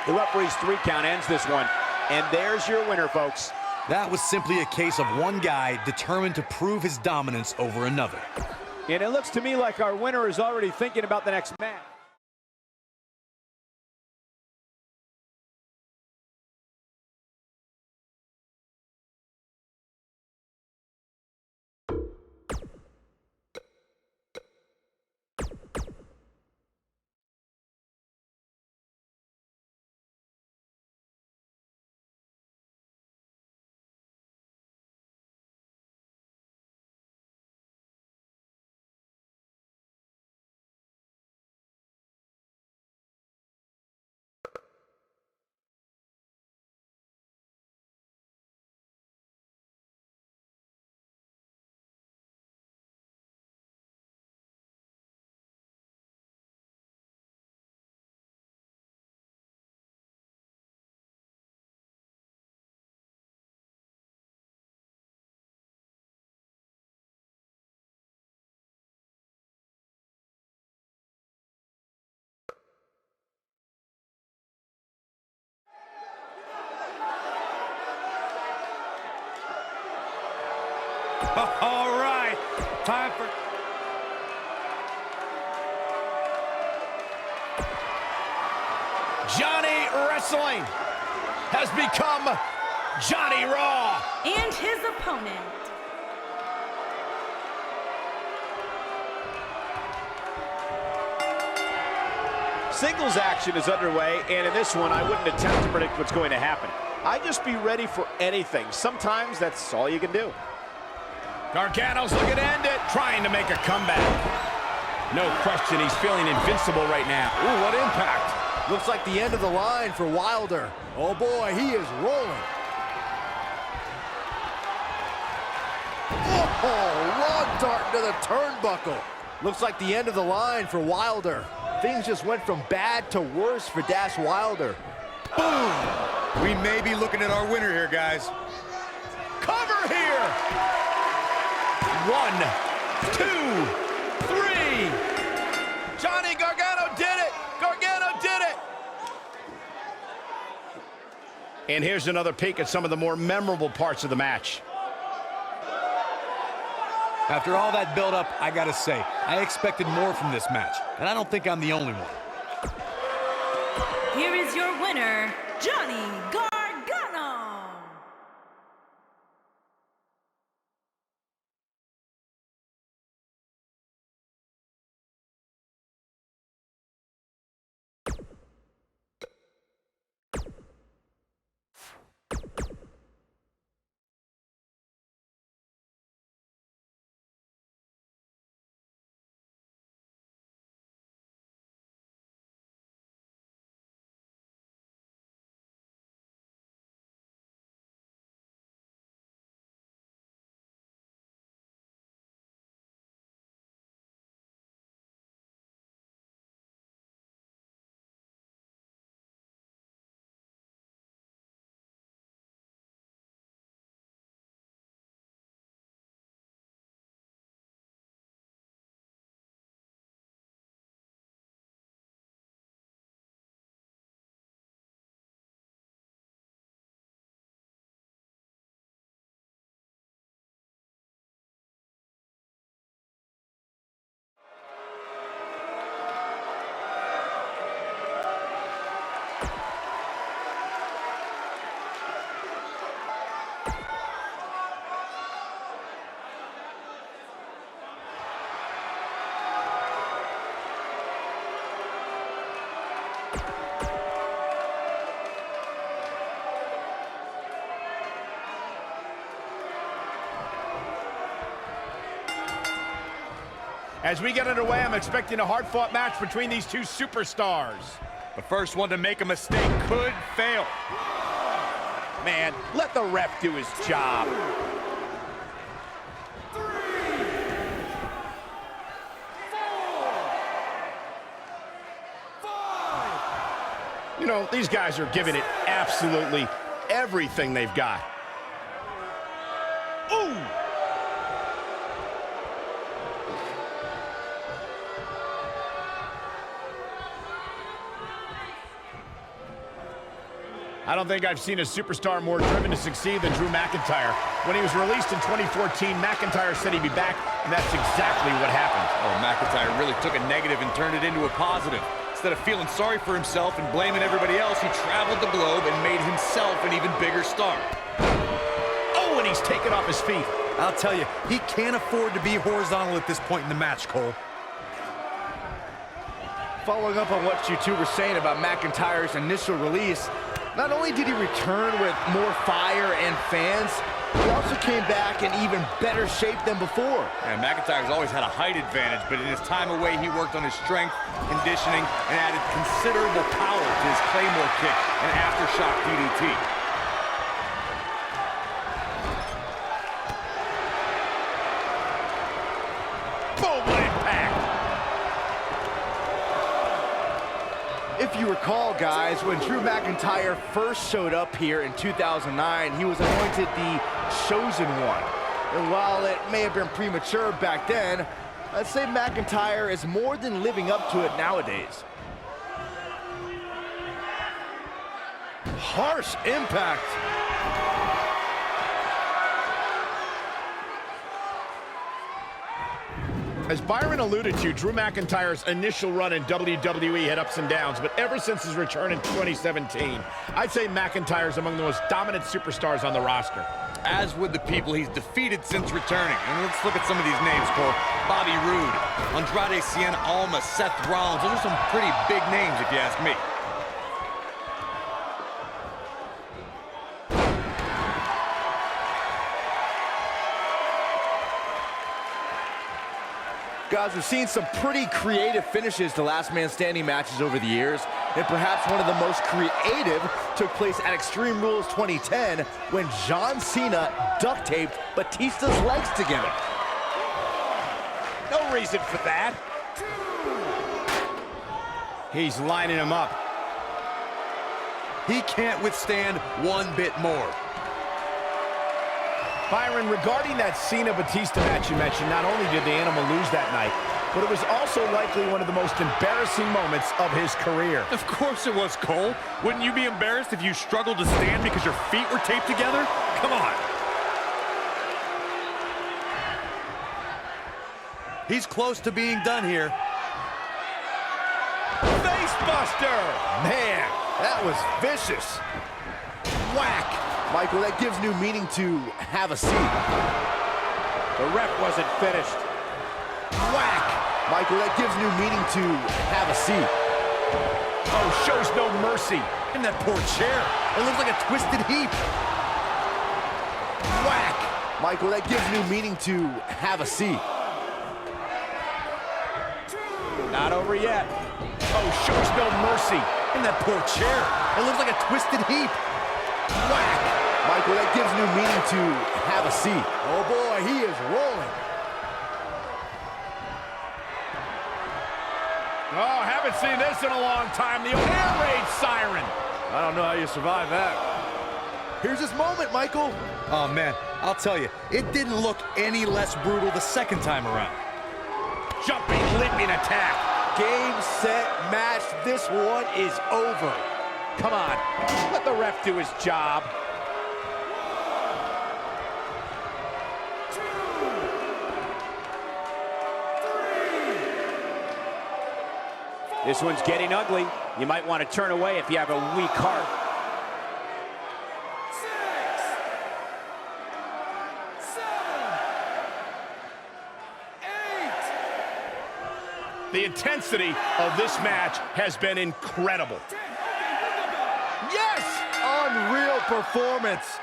The referee's 3 count ends this one. And there's your winner, folks. That was simply a case of one guy determined to prove his dominance over another. And it looks to me like our winner is already thinking about the next match. All right, time for... Johnny Wrestling has become Johnny Raw. And his opponent. Singles action is underway, and in this one, I wouldn't attempt to predict what's going to happen. I'd just be ready for anything. Sometimes that's all you can do. Gargano's looking to end it, trying to make a comeback. No question, he's feeling invincible right now. Ooh, what impact. Looks like the end of the line for Wilder. Oh boy, he is rolling. Oh, long dart to the turnbuckle. Looks like the end of the line for Wilder. Things just went from bad to worse for Dash Wilder. Boom! We may be looking at our winner here, guys. Cover here! 1, 2, 3. Johnny Gargano did it! Gargano did it! And here's another peek at some of the more memorable parts of the match. After all that build-up, I gotta say, I expected more from this match, and I don't think I'm the only one. Here is your winner, Johnny Gargano. As we get underway, I'm expecting a hard-fought match between these two superstars. The first one to make a mistake could fail. Man, let the ref do his job. You know, these guys are giving it absolutely everything they've got. Ooh! I don't think I've seen a superstar more driven to succeed than Drew McIntyre. When he was released in 2014, McIntyre said he'd be back, and that's exactly what happened. Oh, McIntyre really took a negative and turned it into a positive. Instead of feeling sorry for himself and blaming everybody else, he traveled the globe and made himself an even bigger star. Oh, and he's taken off his feet. I'll tell you, he can't afford to be horizontal at this point in the match, Cole. Following up on what you two were saying about McIntyre's initial release, not only did he return with more fire and fans, he also came back in even better shape than before. And McIntyre's always had a height advantage, but in his time away, he worked on his strength, conditioning, and added considerable power to his Claymore kick and aftershock DDT. Boom, what impact! If you recall, guys, when Drew McIntyre first showed up here in 2009, he was anointed the Chosen One. And while it may have been premature back then, I'd say McIntyre is more than living up to it nowadays. Harsh impact. As Byron alluded to, Drew McIntyre's initial run in WWE had ups and downs, but ever since his return in 2017, I'd say McIntyre's among the most dominant superstars on the roster. As with the people he's defeated since returning. And let's look at some of these names, Cole. Bobby Roode, Andrade Cien Almas, Seth Rollins. Those are some pretty big names, if you ask me. Guys, we've seen some pretty creative finishes to last man standing matches over the years, and perhaps one of the most creative took place at Extreme Rules 2010 when John Cena duct taped Batista's legs together. No reason for that. He's lining him up. He can't withstand one bit more. Byron, regarding that Cena-Batista match you mentioned, not only did the Animal lose that night, but it was also likely one of the most embarrassing moments of his career. Of course it was, Cole. Wouldn't you be embarrassed if you struggled to stand because your feet were taped together? Come on. He's close to being done here. Facebuster! Man, that was vicious. Whack! Michael, that gives new meaning to have a seat. The ref wasn't finished. Whack! Michael, that gives new meaning to have a seat. Oh, shows no mercy. In that poor chair. It looks like a twisted heap. Whack! Michael, that gives new meaning to have a seat. Not over yet. Oh, shows no mercy. In that poor chair. It looks like a twisted heap. Whack! Michael, that gives new meaning to have a seat. Oh boy, he is rolling. Oh, haven't seen this in a long time. The air raid siren. I don't know how you survive that. Here's his moment, Michael. Oh, man, I'll tell you, it didn't look any less brutal the second time around. Jumping, leaping attack. Game, set, match. This one is over. Come on, let the ref do his job. This one's getting ugly. You might want to turn away if you have a weak heart. 6, 7, 8. The intensity of this match has been incredible. Yes! Unreal performance.